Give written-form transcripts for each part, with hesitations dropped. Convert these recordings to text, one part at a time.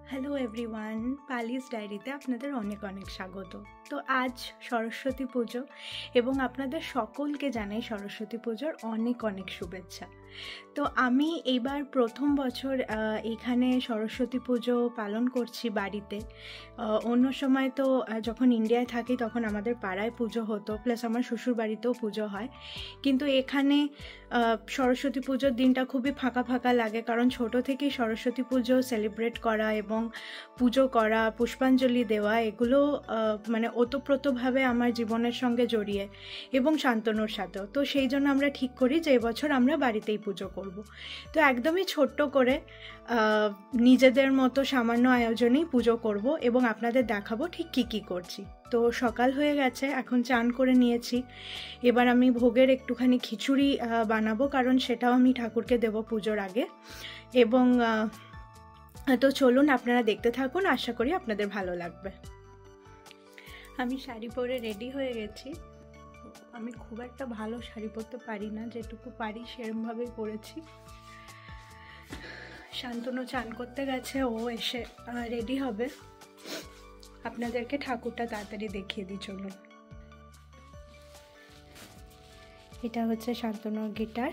Hello everyone, পালিস ডায়েরিতে আপনাদের অনেক অনেক স্বাগত। তো আজ সরস্বতী পুজো এবং আপনাদের সকলকে জানাই সরস্বতী পুজোর অনেক অনেক শুভেচ্ছা। তো আমি এইবার প্রথম বছর এখানে সরস্বতী পুজো পালন করছি বাড়িতে। অন্য সময় তো যখন ইন্ডিয়ায় থাকি তখন আমাদের পাড়ায় পুজো হতো, প্লাস আমার শ্বশুর বাড়িতেও পুজো হয়। কিন্তু এখানে সরস্বতী পুজোর দিনটা খুবই ফাঁকা ফাঁকা লাগে, কারণ ছোট থেকেই সরস্বতী পুজো সেলিব্রেট করা এবং পুজো করা, পুষ্পাঞ্জলি দেওয়া, এগুলো মানে ওতপ্রোতভাবে আমার জীবনের সঙ্গে জড়িয়ে, এবং শান্তনুর সাথেও। তো সেই জন্য আমরা ঠিক করি যে এবছর আমরা বাড়িতেই পুজো করব। তো একদমই ছোট্ট করে নিজেদের মতো সামান্য আয়োজনেই পুজো করব এবং আপনাদের দেখাবো ঠিক কী করছি। তো সকাল হয়ে গেছে, এখন চান করে নিয়েছি। এবার আমি ভোগের একটুখানি খিচুড়ি বানাবো, কারণ সেটাও আমি ঠাকুরকে দেবো পুজোর আগে। এবং তো চলুন আপনারা দেখতে থাকুন, আশা করি আপনাদের ভালো লাগবে। আমি শাড়ি পরে রেডি হয়ে গেছি। আমি খুব একটা ভালো শাড়ি পরতে পারি না, যেটুকু পারি সেরমভাবেই পরেছি। শান্তনু চান করতে গেছে, ও এসে রেডি হবে। আপনাদেরকে ঠাকুরটা তাড়াতাড়ি দেখিয়ে দিই, চলুন। এটা হচ্ছে শান্তনুর গিটার।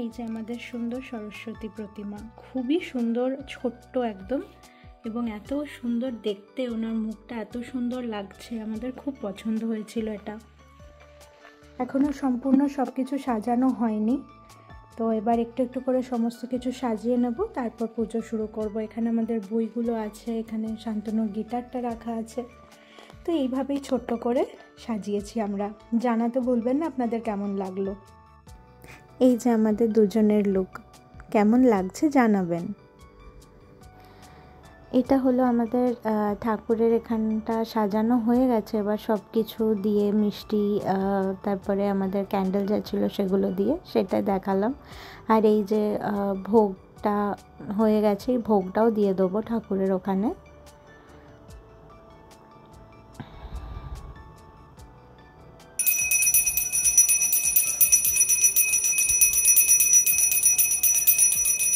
এই যে আমাদের সুন্দর সরস্বতী প্রতিমা, খুবই সুন্দর, ছোট্ট একদম, এবং এত সুন্দর দেখতে, ওনার মুখটা এত সুন্দর লাগছে, আমাদের খুব পছন্দ হয়েছিল এটা। এখনও সম্পূর্ণ সব কিছু সাজানো হয়নি, তো এবার একটু একটু করে সমস্ত কিছু সাজিয়ে নেব, তারপর পুজো শুরু করব। এখানে আমাদের বইগুলো আছে, এখানে শান্তনুর গিটারটা রাখা আছে। তো এইভাবেই ছোট্ট করে সাজিয়েছি আমরা। জানাতে ভুলবেন না আপনাদের কেমন লাগলো। এই যে আমাদের দুজনের লুক, কেমন লাগছে জানাবেন। এটা হলো আমাদের ঠাকুরের এখানটা সাজানো হয়ে গেছে। এবার সব কিছু দিয়ে, মিষ্টি, তারপরে আমাদের ক্যান্ডেল যা ছিল সেগুলো দিয়ে সেটা দেখালাম। আর এই যে ভোগটা হয়ে গেছে, এই ভোগটাও দিয়ে দেবো ঠাকুরের ওখানে।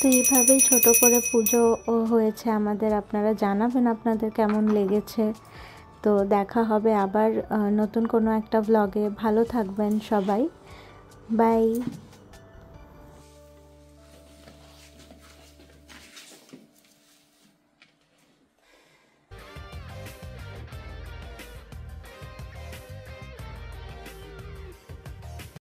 তো এইভাবেই ছোট করে পুজো হয়েছে আমাদের। আপনারা জানাবেন আপনাদের কেমন লেগেছে। তো দেখা হবে আবার নতুন কোনো একটা ভ্লগে। ভালো থাকবেন সবাই, বাই।